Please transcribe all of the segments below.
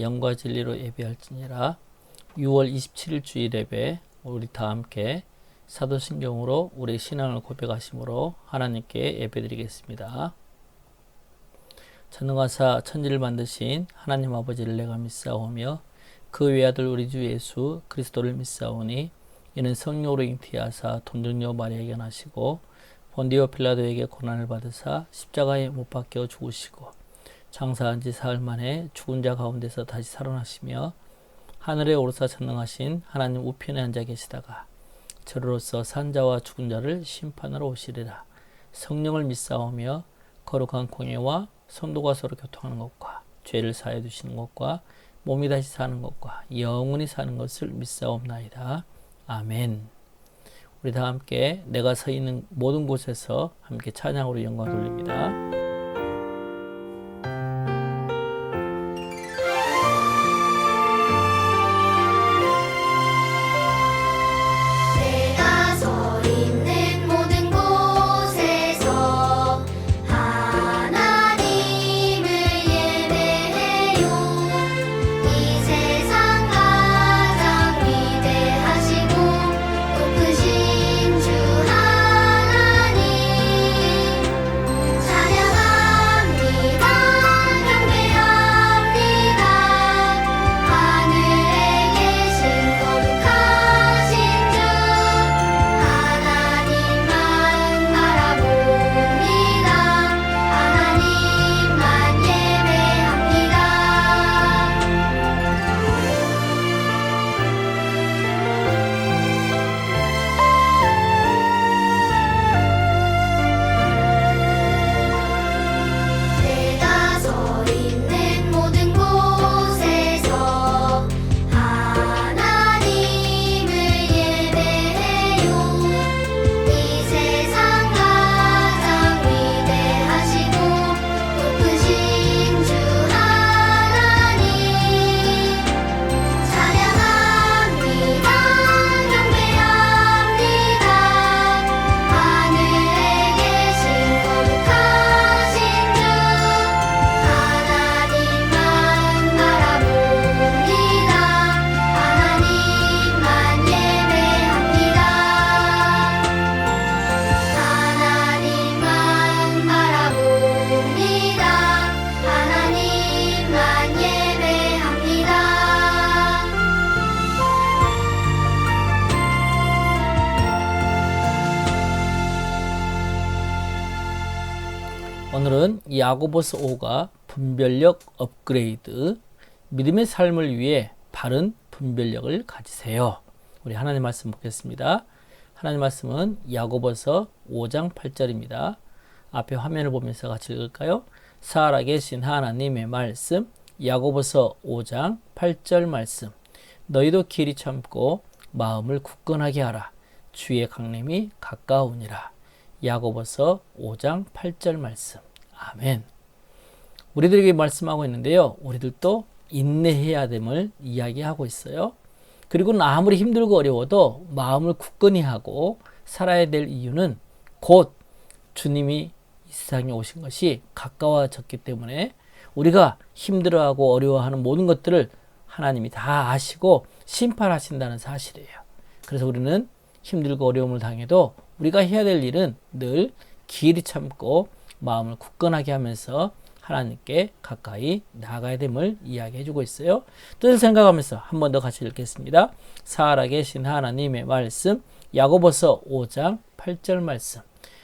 영과 진리로 예배할지니라. 6월 27일 주일 예배 우리 다 함께 사도신경으로 우리 신앙을 고백하심으로 하나님께 예배드리겠습니다. 전능하사 천지를 만드신 하나님 아버지를 내가 믿사오며 그 외아들 우리 주 예수 그리스도를 믿사오니 이는 성령으로 잉태하사 돈중녀 마리아에게 나시고 본디오 빌라도에게 고난을 받으사 십자가에 못 박혀 죽으시고 장사한 지 사흘 만에 죽은 자 가운데서 다시 살아나시며 하늘에 오르사 전능하신 하나님 우편에 앉아 계시다가 저로서 산자와 죽은 자를 심판하러 오시리라. 성령을 믿사오며 거룩한 공예와 성도가 서로 교통하는 것과 죄를 사해 두시는 것과 몸이 다시 사는 것과 영원히 사는 것을 믿사옵나이다. 아멘. 우리 다 함께 내가 서 있는 모든 곳에서 함께 찬양으로 영광 돌립니다. 오늘은 야고보서 5가 분별력 업그레이드, 믿음의 삶을 위해 바른 분별력을 가지세요. 우리 하나님 말씀 보겠습니다. 하나님 말씀은 야고보서 5장 8절입니다. 앞에 화면을 보면서 같이 읽을까요? 살아계신 하나님의 말씀, 야고보서 5장 8절 말씀. 너희도 길이 참고 마음을 굳건하게 하라. 주의 강림이 가까우니라. 야고보서 5장 8절 말씀. 아멘. 우리들에게 말씀하고 있는데요. 우리들도 인내해야 됨을 이야기하고 있어요. 그리고 아무리 힘들고 어려워도 마음을 굳건히 하고 살아야 될 이유는 곧 주님이 이 세상에 오신 것이 가까워졌기 때문에 우리가 힘들어하고 어려워하는 모든 것들을 하나님이 다 아시고 심판하신다는 사실이에요. 그래서 우리는 힘들고 어려움을 당해도 우리가 해야 될 일은 늘 길이 참고 마음을 굳건하게 하면서 하나님께 가까이 나아가야 됨을 이야기해 주고 있어요. 뜻을 생각하면서 한 번 더 같이 읽겠습니다. 살아계신 하나님의 말씀, 야고보서 5장 8절 말씀.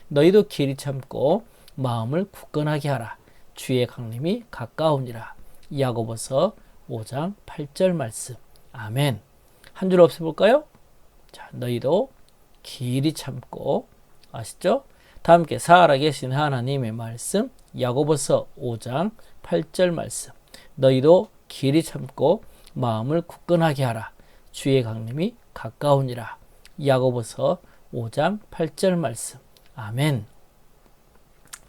너희도 길이 참고 마음을 굳건하게 하라. 주의 강림이 가까우니라. 야고보서 5장 8절 말씀. 아멘. 한 줄 없애 볼까요? 자, 너희도 길이 참고, 아시죠? 다 함께 살아계신 하나님의 말씀, 야고보서 5장 8절 말씀. 너희도 길이 참고 마음을 굳건하게 하라. 주의 강림이 가까우니라. 야고보서 5장 8절 말씀. 아멘.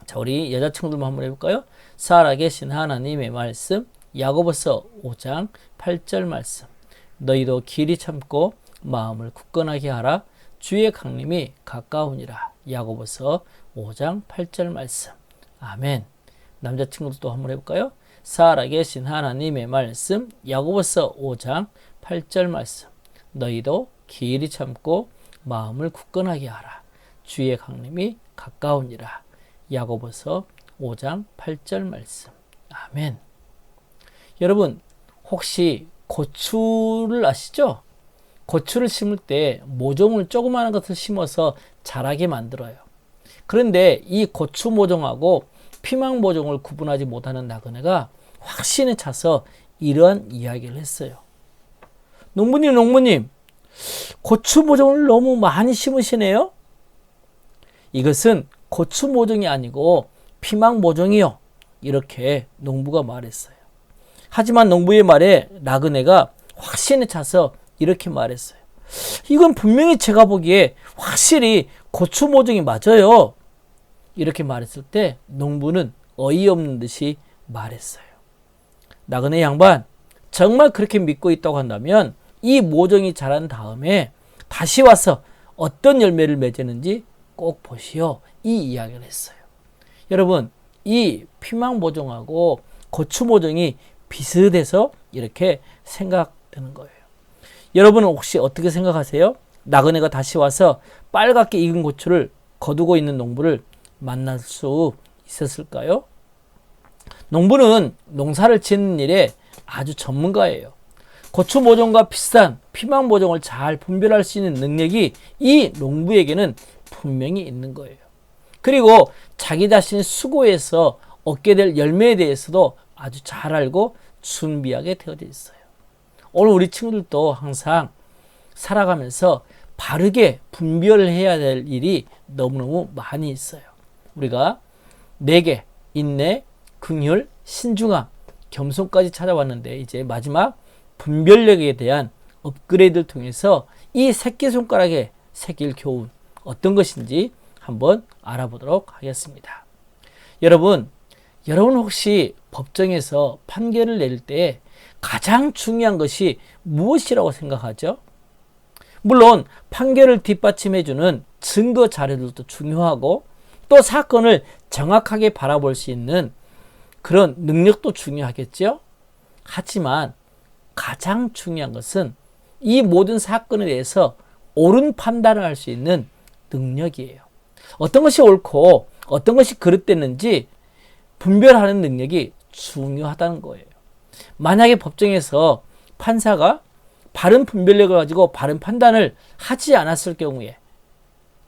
자, 우리 여자친구들만 한번 해볼까요? 살아계신 하나님의 말씀, 야고보서 5장 8절 말씀. 너희도 길이 참고 마음을 굳건하게 하라. 주의 강림이 가까우니라. 야고보서 5장 8절 말씀. 아멘. 남자친구도 또 한번 해볼까요? 살아계신 하나님의 말씀, 야고보서 5장 8절 말씀. 너희도 길이 참고 마음을 굳건하게 하라. 주의 강림이 가까우니라. 야고보서 5장 8절 말씀. 아멘. 여러분, 혹시 고추를 아시죠? 고추를 심을 때 모종을 조그마한 것을 심어서 자라게 만들어요. 그런데 이 고추 모종하고 피망 모종을 구분하지 못하는 나그네가 확신에 차서 이러한 이야기를 했어요. 농부님, 고추 모종을 너무 많이 심으시네요? 이것은 고추 모종이 아니고 피망 모종이요. 이렇게 농부가 말했어요. 하지만 농부의 말에 나그네가 확신에 차서 이렇게 말했어요. 이건 분명히 제가 보기에 확실히 고추 모종이 맞아요. 이렇게 말했을 때 농부는 어이없는 듯이 말했어요. 나그네 양반, 정말 그렇게 믿고 있다고 한다면 이 모종이 자란 다음에 다시 와서 어떤 열매를 맺었는지 꼭 보시오. 이 이야기를 했어요. 여러분, 이 피망 모종하고 고추 모종이 비슷해서 이렇게 생각되는 거예요. 여러분은 혹시 어떻게 생각하세요? 나그네가 다시 와서 빨갛게 익은 고추를 거두고 있는 농부를 만날 수 있었을까요? 농부는 농사를 짓는 일에 아주 전문가예요. 고추 모종과 비슷한 피망 모종을 잘 분별할 수 있는 능력이 이 농부에게는 분명히 있는 거예요. 그리고 자기 자신의 수고에서 얻게 될 열매에 대해서도 아주 잘 알고 준비하게 되어져 있어요. 오늘 우리 친구들도 항상 살아가면서 바르게 분별해야 될 일이 너무너무 많이 있어요. 우리가 내계, 인내, 긍휼, 신중함, 겸손까지 찾아왔는데 이제 마지막 분별력에 대한 업그레이드를 통해서 이 새끼손가락에 새길 교훈 어떤 것인지 한번 알아보도록 하겠습니다. 여러분 혹시 법정에서 판결을 내릴 때 가장 중요한 것이 무엇이라고 생각하죠? 물론 판결을 뒷받침해주는 증거 자료들도 중요하고 또 사건을 정확하게 바라볼 수 있는 그런 능력도 중요하겠죠? 하지만 가장 중요한 것은 이 모든 사건에 대해서 옳은 판단을 할 수 있는 능력이에요. 어떤 것이 옳고 어떤 것이 그릇됐는지 분별하는 능력이 중요하다는 거예요. 만약에 법정에서 판사가 바른 분별력을 가지고 바른 판단을 하지 않았을 경우에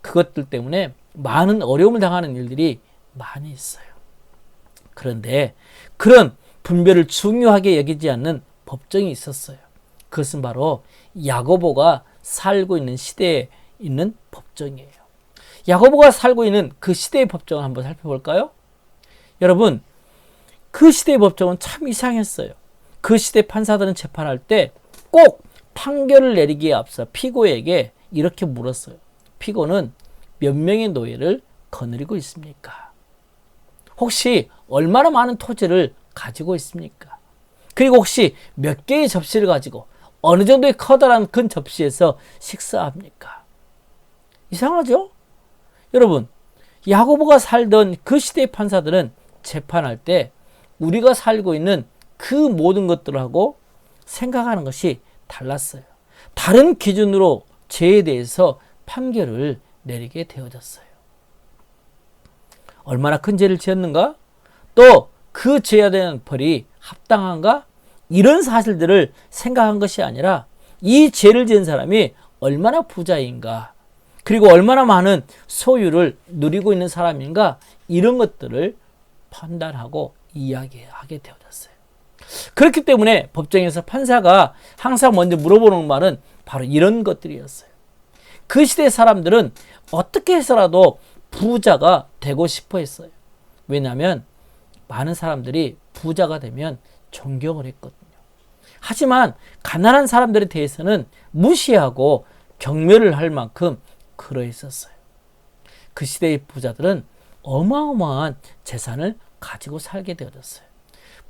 그것들 때문에 많은 어려움을 당하는 일들이 많이 있어요. 그런데 그런 분별을 중요하게 여기지 않는 법정이 있었어요. 그것은 바로 야고보가 살고 있는 시대에 있는 법정이에요. 야고보가 살고 있는 그 시대의 법정을 한번 살펴볼까요? 여러분, 그 시대의 법정은 참 이상했어요. 그 시대 판사들은 재판할 때 꼭 판결을 내리기에 앞서 피고에게 이렇게 물었어요. 피고는 몇 명의 노예를 거느리고 있습니까? 혹시 얼마나 많은 토지를 가지고 있습니까? 그리고 혹시 몇 개의 접시를 가지고 어느 정도의 커다란 큰 접시에서 식사합니까? 이상하죠? 여러분, 야고보가 살던 그 시대의 판사들은 재판할 때 우리가 살고 있는 그 모든 것들하고 생각하는 것이 달랐어요. 다른 기준으로 죄에 대해서 판결을 내리게 되어졌어요. 얼마나 큰 죄를 지었는가? 또 그 죄에 대한 벌이 합당한가? 이런 사실들을 생각한 것이 아니라 이 죄를 지은 사람이 얼마나 부자인가? 그리고 얼마나 많은 소유를 누리고 있는 사람인가? 이런 것들을 판단하고 이야기하게 되어졌어요. 그렇기 때문에 법정에서 판사가 항상 먼저 물어보는 말은 바로 이런 것들이었어요. 그 시대 사람들은 어떻게 해서라도 부자가 되고 싶어 했어요. 왜냐하면 많은 사람들이 부자가 되면 존경을 했거든요. 하지만 가난한 사람들에 대해서는 무시하고 경멸을 할 만큼 그러했었어요. 그 시대의 부자들은 어마어마한 재산을 가지고 살게 되어졌어요.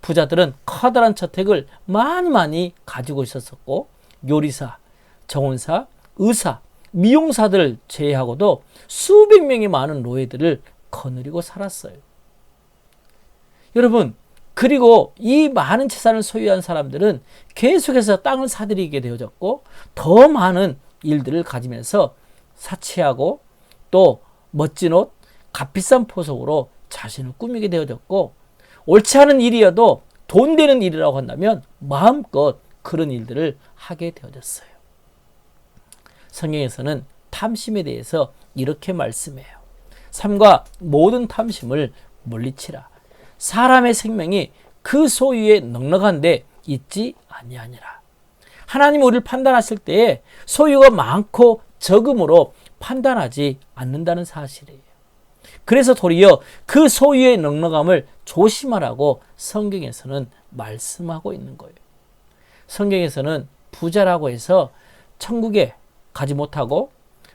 부자들은 커다란 저택을 많이 가지고 있었고 요리사, 정원사, 의사, 미용사들을 제외하고도 수백 명의 많은 노예들을 거느리고 살았어요. 여러분, 그리고 이 많은 재산을 소유한 사람들은 계속해서 땅을 사들이게 되어졌고 더 많은 일들을 가지면서 사치하고 또 멋진 옷, 값비싼 포석으로 자신을 꾸미게 되어졌고 옳지 않은 일이어도 돈 되는 일이라고 한다면 마음껏 그런 일들을 하게 되어졌어요. 성경에서는 탐심에 대해서 이렇게 말씀해요. 삼가 모든 탐심을 물리치라. 사람의 생명이 그 소유에 넉넉한데 있지 아니하니라. 하나님 우리를 판단하실 때에 소유가 많고 적음으로 판단하지 않는다는 사실이에요. 그래서 도리어 그 소유의 넉넉함을 조심하라고 성경에서는 말씀하고 있는 거예요. 성경에서는 부자라고 해서 천국에 가지 못하고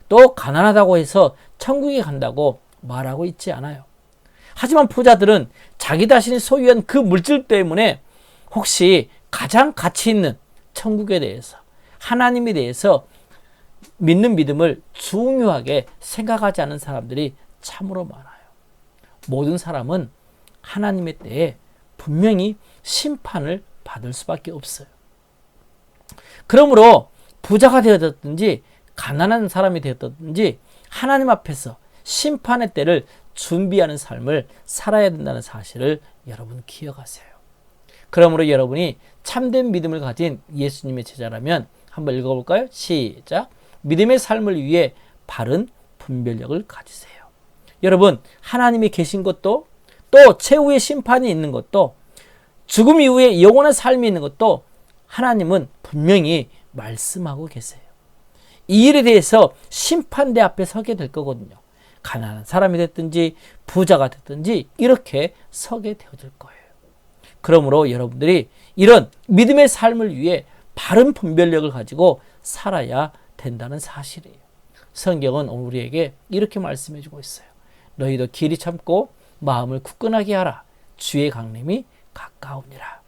또 가난하다고 해서 천국에 간다고 말하고 있지 않아요. 하지만 부자들은 자기 자신이 소유한 그 물질 때문에 혹시 가장 가치 있는 천국에 대해서 하나님에 대해서 믿는 믿음을 중요하게 생각하지 않는 사람들이 참으로 많아요. 모든 사람은 하나님의 때에 분명히 심판을 받을 수밖에 없어요. 그러므로 부자가 되었든지 가난한 사람이 되었든지 하나님 앞에서 심판의 때를 준비하는 삶을 살아야 된다는 사실을 여러분 기억하세요. 그러므로 여러분이 참된 믿음을 가진 예수님의 제자라면 한번 읽어볼까요? 시작. 믿음의 삶을 위해 바른 분별력을 가지세요. 여러분, 하나님이 계신 것도 또 최후의 심판이 있는 것도 죽음 이후에 영원한 삶이 있는 것도 하나님은 분명히 말씀하고 계세요. 이 일에 대해서 심판대 앞에 서게 될 거거든요. 가난한 사람이 됐든지 부자가 됐든지 이렇게 서게 되어질 거예요. 그러므로 여러분들이 이런 믿음의 삶을 위해 바른 분별력을 가지고 살아야 된다는 사실이에요. 성경은 오늘 우리에게 이렇게 말씀해 주고 있어요. 너희도 길이 참고 마음을 굳건하게 하라. 주의 강림이 가까우니라.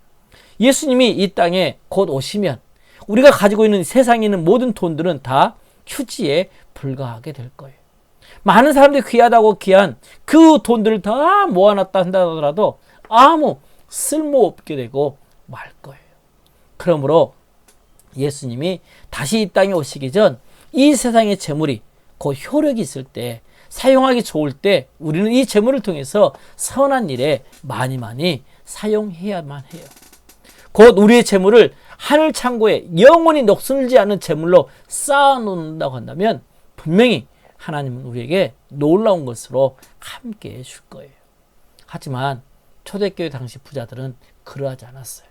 예수님이 이 땅에 곧 오시면 우리가 가지고 있는 세상에 있는 모든 돈들은 다 휴지에 불과하게 될 거예요. 많은 사람들이 귀하다고 귀한 그 돈들을 다 모아놨다 한다더라도 아무 쓸모없게 되고 말 거예요. 그러므로 예수님이 다시 이 땅에 오시기 전 이 세상의 재물이 곧 효력이 있을 때 사용하기 좋을 때 우리는 이 재물을 통해서 선한 일에 많이 사용해야만 해요. 곧 우리의 재물을 하늘 창고에 영원히 녹슬지 않는 재물로 쌓아놓는다고 한다면 분명히 하나님은 우리에게 놀라운 것으로 함께 해줄 거예요. 하지만 초대교회 당시 부자들은 그러하지 않았어요.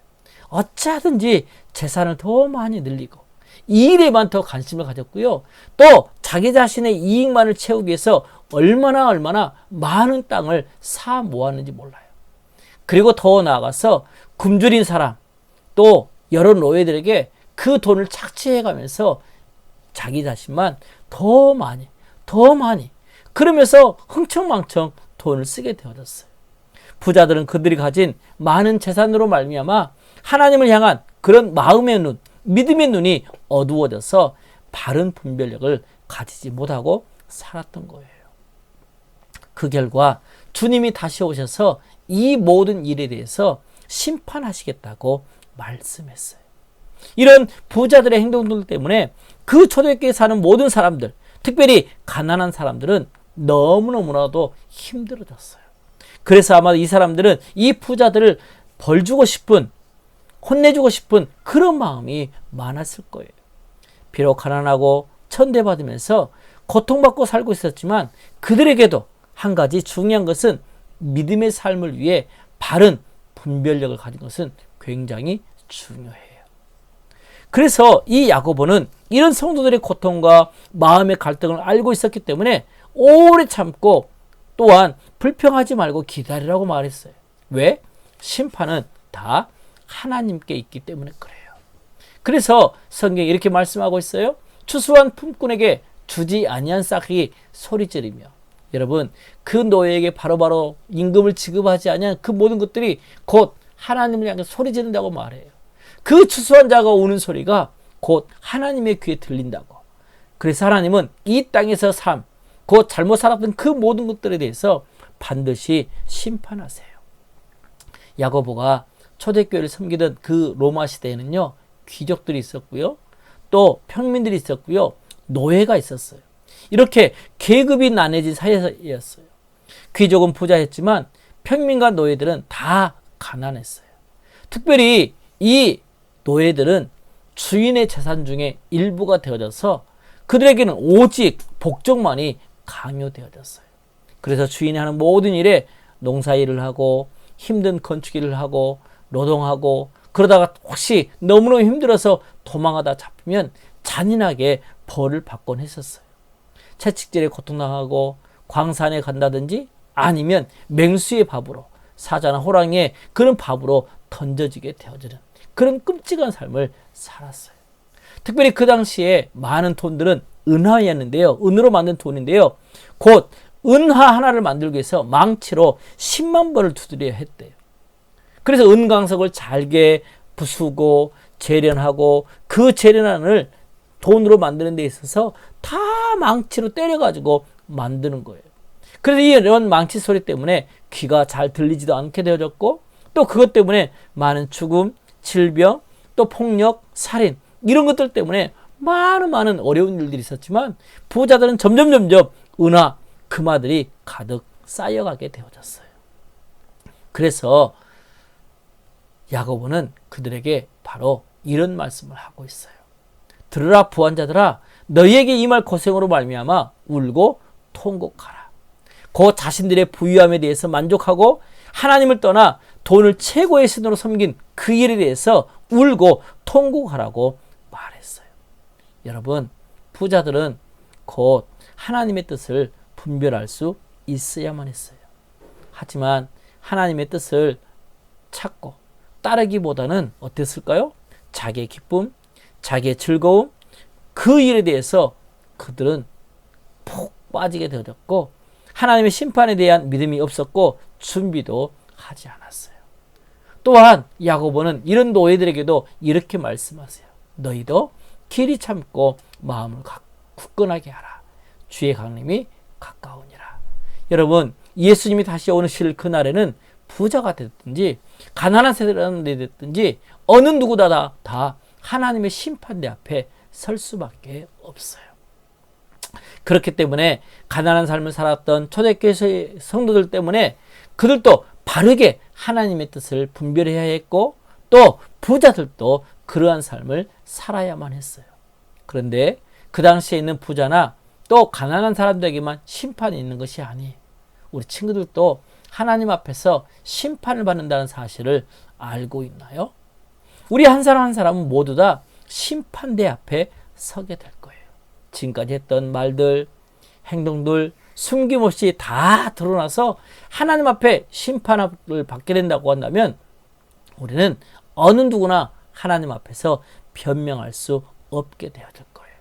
어찌하든지 재산을 더 많이 늘리고 이 일에만 더 관심을 가졌고요. 또 자기 자신의 이익만을 채우기 위해서 얼마나 많은 땅을 사 모았는지 몰라요. 그리고 더 나아가서 굶주린 사람 또 여러 노예들에게 그 돈을 착취해가면서 자기 자신만 더 많이 그러면서 흥청망청 돈을 쓰게 되어졌어요. 부자들은 그들이 가진 많은 재산으로 말미암아 하나님을 향한 그런 마음의 눈, 믿음의 눈이 어두워져서 바른 분별력을 가지지 못하고 살았던 거예요. 그 결과 주님이 다시 오셔서 이 모든 일에 대해서 심판하시겠다고 말씀했어요. 이런 부자들의 행동들 때문에 그 초대교회에 사는 모든 사람들, 특별히 가난한 사람들은 너무너무나도 힘들어졌어요. 그래서 아마 이 사람들은 이 부자들을 벌주고 싶은, 혼내주고 싶은 그런 마음이 많았을 거예요. 비록 가난하고 천대받으면서 고통받고 살고 있었지만 그들에게도 한 가지 중요한 것은 믿음의 삶을 위해 바른 분별력을 가진 것은 굉장히 중요해요. 그래서 이 야고보는 이런 성도들의 고통과 마음의 갈등을 알고 있었기 때문에 오래 참고 또한 불평하지 말고 기다리라고 말했어요. 왜? 심판은 다 하나님께 있기 때문에 그래요. 그래서 성경이 이렇게 말씀하고 있어요. 추수한 품꾼에게 주지 아니한 싹이 소리지르며. 여러분, 그 노예에게 바로바로 임금을 지급하지 아니한 그 모든 것들이 곧 하나님을 향해 소리지른다고 말해요. 그 추수한 자가 우는 소리가 곧 하나님의 귀에 들린다고. 그래서 하나님은 이 땅에서 삶, 곧 잘못 살았던 그 모든 것들에 대해서 반드시 심판하세요. 야고보가 초대교회를 섬기던 그 로마 시대에는요, 귀족들이 있었고요, 또 평민들이 있었고요, 노예가 있었어요. 이렇게 계급이 나뉘어진 사회였어요. 귀족은 부자였지만 평민과 노예들은 다 가난했어요. 특별히 이 노예들은 주인의 재산 중에 일부가 되어져서 그들에게는 오직 복종만이 강요되어졌어요. 그래서 주인이 하는 모든 일에 농사일을 하고 힘든 건축 일을 하고 노동하고, 그러다가 혹시 너무너무 힘들어서 도망하다 잡히면 잔인하게 벌을 받곤 했었어요. 채찍질에 고통당하고 광산에 간다든지 아니면 맹수의 밥으로, 사자나 호랑이의 그런 밥으로 던져지게 되어지는 그런 끔찍한 삶을 살았어요. 특별히 그 당시에 많은 돈들은 은화였는데요. 은으로 만든 돈인데요. 곧 은화 하나를 만들기 위해서 망치로 10만 번을 두드려야 했대요. 그래서 은광석을 잘게 부수고 재련하고 그 재련안을 돈으로 만드는 데 있어서 다 망치로 때려가지고 만드는 거예요. 그래서 이런 망치 소리 때문에 귀가 잘 들리지도 않게 되어졌고, 또 그것 때문에 많은 죽음, 질병, 또 폭력, 살인 이런 것들 때문에 많은 어려운 일들이 있었지만 부자들은 점점 은화 금화들이 가득 쌓여가게 되어졌어요. 그래서 야고보는 그들에게 바로 이런 말씀을 하고 있어요. 들으라 부한자들아, 너희에게 임할 고생으로 말미암아 울고 통곡하라. 그 자신들의 부유함에 대해서 만족하고 하나님을 떠나 돈을 최고의 신으로 섬긴 그 일에 대해서 울고 통곡하라고 말했어요. 여러분, 부자들은 곧 하나님의 뜻을 분별할 수 있어야만 했어요. 하지만 하나님의 뜻을 찾고 따르기보다는 어땠을까요? 자기의 기쁨, 자기의 즐거움, 그 일에 대해서 그들은 푹 빠지게 되었고 하나님의 심판에 대한 믿음이 없었고 준비도 하지 않았어요. 또한 야고보는 이런 노예들에게도 이렇게 말씀하세요. 너희도 길이 참고 마음을 굳건하게 하라. 주의 강림이 가까우니라. 여러분, 예수님이 다시 오실 그날에는 부자가 됐든지 가난한 세대라는 됐든지 어느 누구나 다 하나님의 심판대 앞에 설 수밖에 없어요. 그렇기 때문에 가난한 삶을 살았던 초대교회 성도들 때문에 그들도 바르게 하나님의 뜻을 분별해야 했고, 또 부자들도 그러한 삶을 살아야만 했어요. 그런데 그 당시에 있는 부자나 또 가난한 사람들에게만 심판이 있는 것이 아니에요. 우리 친구들도 하나님 앞에서 심판을 받는다는 사실을 알고 있나요? 우리 한 사람 한 사람은 모두 다 심판대 앞에 서게 될 거예요. 지금까지 했던 말들, 행동들 숨김없이 다 드러나서 하나님 앞에 심판을 받게 된다고 한다면 우리는 어느 누구나 하나님 앞에서 변명할 수 없게 되어질 거예요.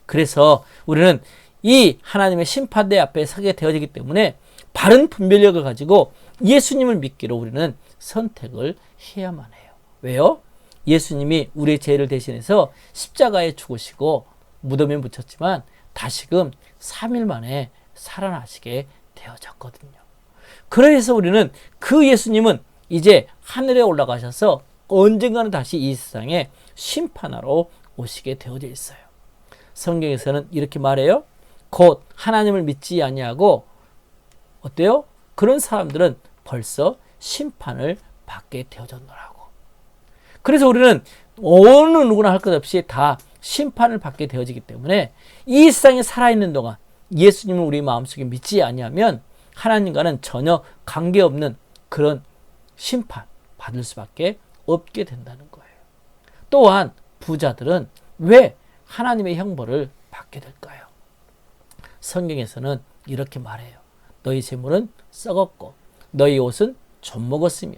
그래서 우리는 이 하나님의 심판대 앞에 서게 되어지기 때문에 바른 분별력을 가지고 예수님을 믿기로 우리는 선택을 해야만 해요. 왜요? 예수님이 우리의 죄를 대신해서 십자가에 죽으시고 무덤에 묻혔지만 다시금 3일 만에 살아나시게 되어졌거든요. 그래서 우리는 그 예수님은 이제 하늘에 올라가셔서 언젠가는 다시 이 세상에 심판하러 오시게 되어져 있어요. 성경에서는 이렇게 말해요. 곧 하나님을 믿지 아니하고 어때요? 그런 사람들은 벌써 심판을 받게 되어졌노라고. 그래서 우리는 어느 누구나 할 것 없이 다 심판을 받게 되어지기 때문에 이 세상에 살아있는 동안 예수님을 우리 마음속에 믿지 아니하면 하나님과는 전혀 관계없는 그런 심판 받을 수밖에 없게 된다는 거예요. 또한 부자들은 왜 하나님의 형벌을 받게 될까요? 성경에서는 이렇게 말해요. 너희 재물은 썩었고 너희 옷은 좀 먹었으며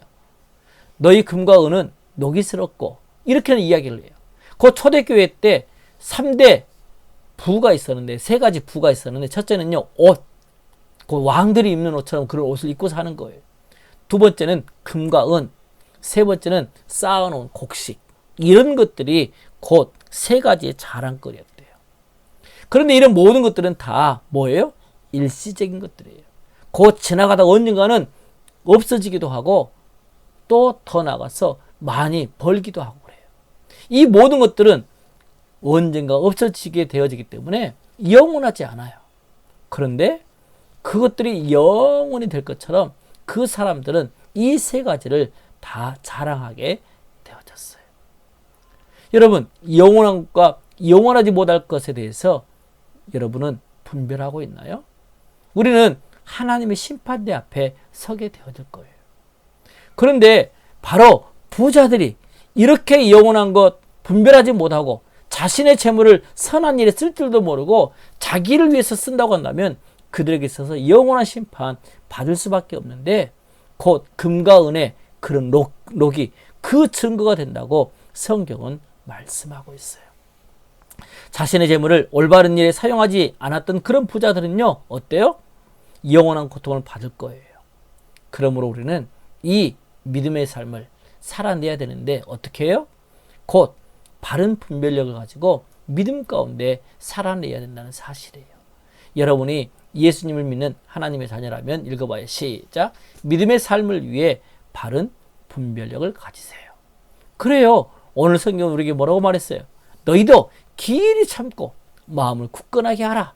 너희 금과 은은 녹이 슬었고 이렇게는 이야기를 해요. 그 초대교회 때 3대 부가 있었는데, 3가지 부가 있었는데, 첫째는요, 옷. 그 왕들이 입는 옷처럼 그런 옷을 입고 사는 거예요. 두 번째는 금과 은. 세 번째는 쌓아놓은 곡식. 이런 것들이 곧 3가지의 자랑거리였대요. 그런데 이런 모든 것들은 다 뭐예요? 일시적인 것들이에요. 곧 지나가다가 언젠가는 없어지기도 하고 또 더 나가서 많이 벌기도 하고 그래요. 이 모든 것들은 언젠가 없어지게 되어지기 때문에 영원하지 않아요. 그런데 그것들이 영원히 될 것처럼 그 사람들은 이 세 가지를 다 자랑하게 되어졌어요. 여러분, 영원한 것과 영원하지 못할 것에 대해서 여러분은 분별하고 있나요? 우리는 하나님의 심판대 앞에 서게 되어질 거예요. 그런데 바로 부자들이 이렇게 영원한 것 분별하지 못하고 자신의 재물을 선한 일에 쓸 줄도 모르고 자기를 위해서 쓴다고 한다면 그들에게 있어서 영원한 심판 받을 수밖에 없는데, 곧 금과 은의 그런 록이 그 증거가 된다고 성경은 말씀하고 있어요. 자신의 재물을 올바른 일에 사용하지 않았던 그런 부자들은요, 어때요? 영원한 고통을 받을 거예요. 그러므로 우리는 이 믿음의 삶을 살아내야 되는데 어떻게 해요? 곧 바른 분별력을 가지고 믿음 가운데 살아내야 된다는 사실이에요. 여러분이 예수님을 믿는 하나님의 자녀라면 읽어봐요. 시작. 믿음의 삶을 위해 바른 분별력을 가지세요. 그래요. 오늘 성경은 우리에게 뭐라고 말했어요? 너희도 길이 참고 마음을 굳건하게 하라.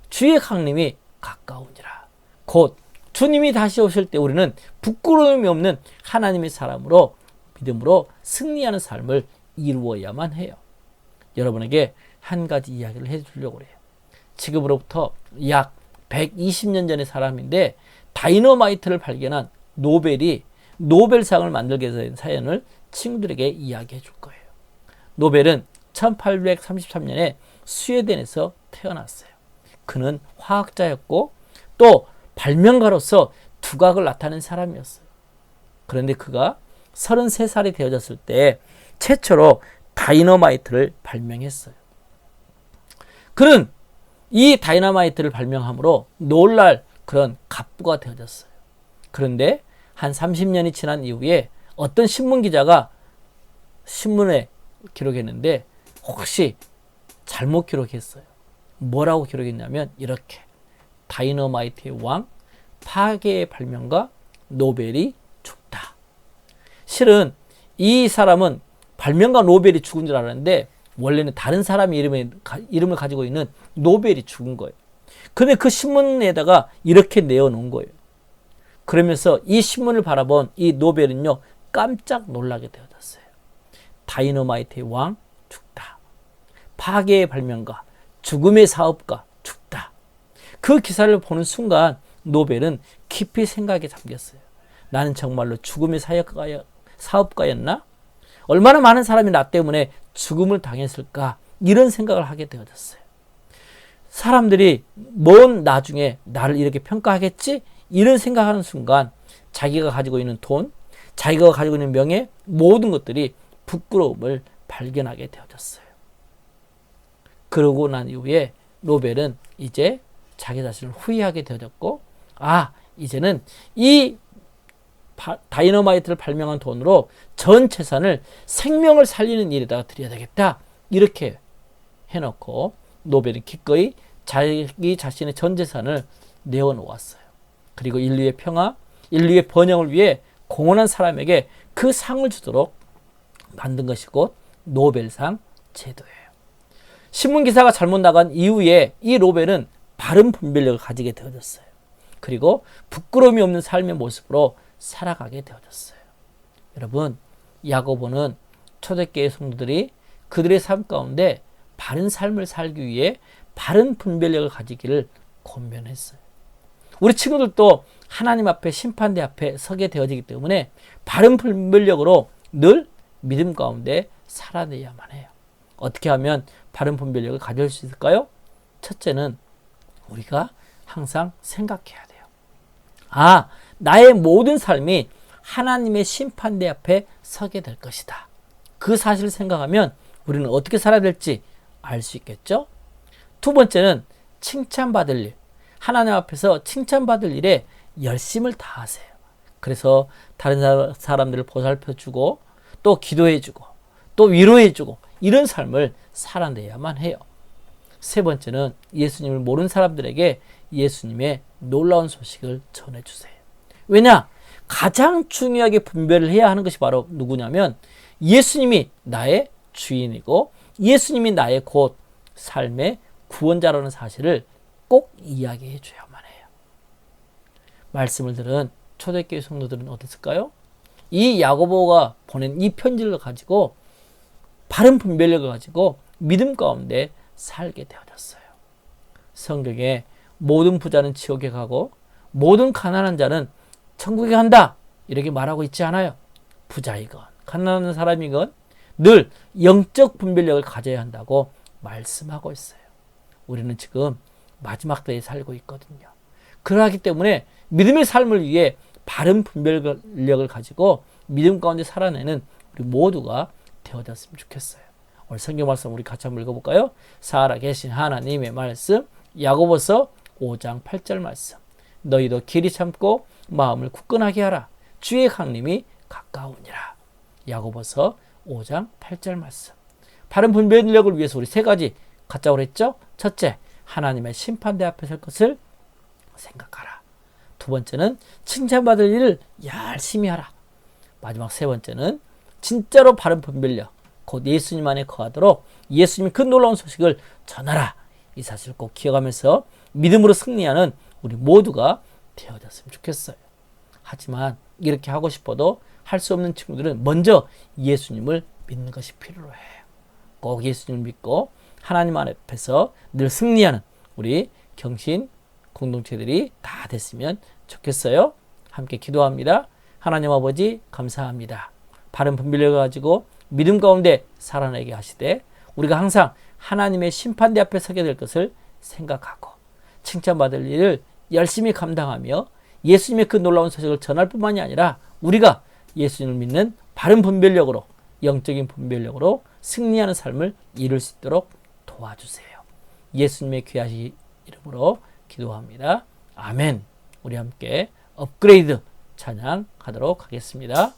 주의 강림이 가까운지라. 곧 주님이 다시 오실 때 우리는 부끄러움이 없는 하나님의 사람으로 믿음으로 승리하는 삶을 이루어야만 해요. 여러분에게 한 가지 이야기를 해주려고 해요. 지금으로부터 약 120년 전의 사람인데 다이너마이트를 발견한 노벨이 노벨상을 만들게 된 사연을 친구들에게 이야기해 줄 거예요. 노벨은 1833년에 스웨덴에서 태어났어요. 그는 화학자였고 또 발명가로서 두각을 나타낸 사람이었어요. 그런데 그가 33살이 되어졌을 때 최초로 다이너마이트를 발명했어요. 그는 이 다이너마이트를 발명함으로 놀랄 그런 갑부가 되어졌어요. 그런데 한 30년이 지난 이후에 어떤 신문기자가 신문에 기록했는데 혹시 잘못 기록했어요. 뭐라고 기록했냐면 이렇게: 다이너마이트의 왕, 파괴의 발명가 노벨이 죽다. 실은 이 사람은 발명가 노벨이 죽은 줄 알았는데 원래는 다른 사람의 이름을 가지고 있는 노벨이 죽은 거예요. 그런데 그 신문에다가 이렇게 내어놓은 거예요. 그러면서 이 신문을 바라본 이 노벨은요, 깜짝 놀라게 되어졌어요. 다이너마이트의 왕 죽다. 파괴의 발명가, 죽음의 사업가 죽다. 그 기사를 보는 순간 노벨은 깊이 생각에 잠겼어요. 나는 정말로 죽음의 사업가였나? 얼마나 많은 사람이 나 때문에 죽음을 당했을까? 이런 생각을 하게 되어졌어요. 사람들이 뭔 나중에 나를 이렇게 평가하겠지? 이런 생각하는 순간 자기가 가지고 있는 돈, 자기가 가지고 있는 명예, 모든 것들이 부끄러움을 발견하게 되어졌어요. 그러고 난 이후에 노벨은 이제 자기 자신을 후회하게 되어졌고, 이제는 이 다이너마이트를 발명한 돈으로 전 재산을 생명을 살리는 일에다가 드려야 되겠다. 이렇게 해놓고 노벨은 기꺼이 자기 자신의 전 재산을 내어놓았어요. 그리고 인류의 평화, 인류의 번영을 위해 공헌한 사람에게 그 상을 주도록 만든 것이 곧 노벨상 제도예요. 신문기사가 잘못 나간 이후에 이 노벨은 바른 분별력을 가지게 되어졌어요. 그리고 부끄러움이 없는 삶의 모습으로 살아가게 되어졌어요. 여러분, 야고보는 초대교회 성도들이 그들의 삶 가운데 바른 삶을 살기 위해 바른 분별력을 가지기를 권면했어요. 우리 친구들도 하나님 앞에 심판대 앞에 서게 되어지기 때문에 바른 분별력으로 늘 믿음 가운데 살아내야만 해요. 어떻게 하면 바른 분별력을 가질 수 있을까요? 첫째는 우리가 항상 생각해야 돼요. 나의 모든 삶이 하나님의 심판대 앞에 서게 될 것이다. 그 사실을 생각하면 우리는 어떻게 살아야 될지 알 수 있겠죠? 두 번째는 칭찬받을 일. 하나님 앞에서 칭찬받을 일에 열심을 다하세요. 그래서 다른 사람들을 보살펴주고 또 기도해주고 또 위로해주고 이런 삶을 살아내야만 해요. 세 번째는 예수님을 모르는 사람들에게 예수님의 놀라운 소식을 전해주세요. 왜냐? 가장 중요하게 분별을 해야 하는 것이 바로 누구냐면 예수님이 나의 주인이고 예수님이 나의 곧 삶의 구원자라는 사실을 꼭 이야기해 줘야만 해요. 말씀을 들은 초대교회 성도들은 어땠을까요? 이 야고보가 보낸 이 편지를 가지고 바른 분별력을 가지고 믿음 가운데 살게 되어졌어요. 성경에 모든 부자는 지옥에 가고 모든 가난한 자는 천국에 간다 이렇게 말하고 있지 않아요. 부자이건 가난한 사람이건 늘 영적 분별력을 가져야 한다고 말씀하고 있어요. 우리는 지금 마지막 때에 살고 있거든요. 그러하기 때문에 믿음의 삶을 위해 바른 분별력을 가지고 믿음 가운데 살아내는 우리 모두가 되어졌으면 좋겠어요. 오늘 성경 말씀 우리 같이 한번 읽어볼까요? 살아계신 하나님의 말씀 야고보서 5장 8절 말씀. 너희도 길이 참고 마음을 굳건하게 하라. 주의 강림이 가까우니라. 야고보서 5장 8절 말씀. 바른 분별력을 위해서 우리 세 가지 갖자고 그랬죠? 첫째, 하나님의 심판대 앞에 설 것을 생각하라. 두 번째는 칭찬받을 일을 열심히 하라. 마지막 세 번째는 진짜로 바른 분별력, 곧 예수님 안에 거하도록 예수님의 그 놀라운 소식을 전하라. 이 사실을 꼭 기억하면서 믿음으로 승리하는 우리 모두가 되어졌으면 좋겠어요. 하지만 이렇게 하고 싶어도 할 수 없는 친구들은 먼저 예수님을 믿는 것이 필요해요. 꼭 예수님을 믿고 하나님 앞에서 늘 승리하는 우리 경신 공동체들이 다 됐으면 좋겠어요. 함께 기도합니다. 하나님 아버지 감사합니다. 바른 분별력을 가지고 믿음 가운데 살아내게 하시되 우리가 항상 하나님의 심판대 앞에 서게 될 것을 생각하고 칭찬받을 일을 열심히 감당하며 예수님의 그 놀라운 소식을 전할 뿐만이 아니라 우리가 예수님을 믿는 바른 분별력으로 영적인 분별력으로 승리하는 삶을 이룰 수 있도록 도와주세요. 예수님의 귀하신 이름으로 기도합니다. 아멘. 우리 함께 업그레이드 찬양하도록 하겠습니다.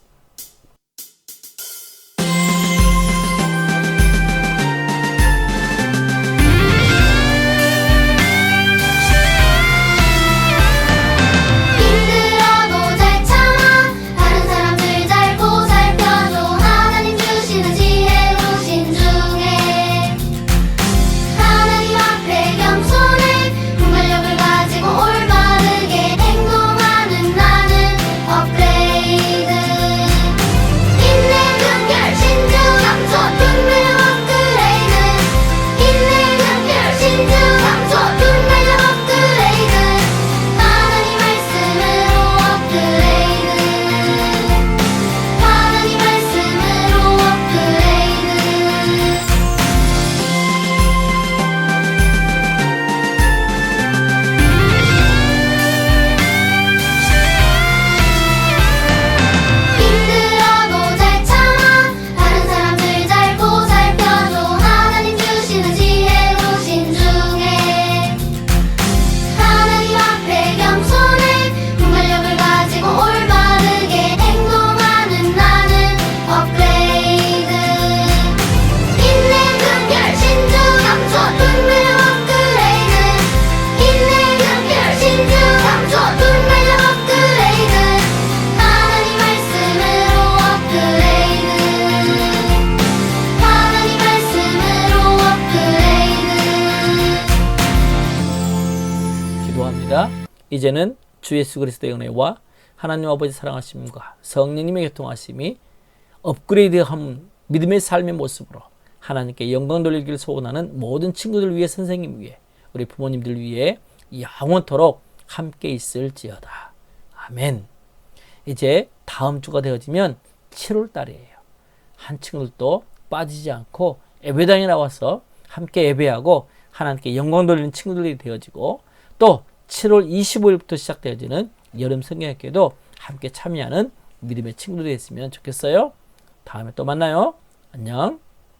이제는 주 예수 그리스도의 은혜와 하나님 아버지 사랑하심과 성령님의 교통하심이 업그레이드한 믿음의 삶의 모습으로 하나님께 영광 돌리기를 소원하는 모든 친구들 위해 선생님 위해 우리 부모님들 위해 영원토록 함께 있을지어다. 아멘. 이제 다음 주가 되어지면 7월 달이에요. 한 친구들도 빠지지 않고 예배당에 나와서 함께 예배하고 하나님께 영광 돌리는 친구들이 되어지고 또 7월 25일부터 시작되어지는 여름 성경학교도 함께 참여하는 믿음의 친구들이 됐으면 좋겠어요. 다음에 또 만나요. 안녕.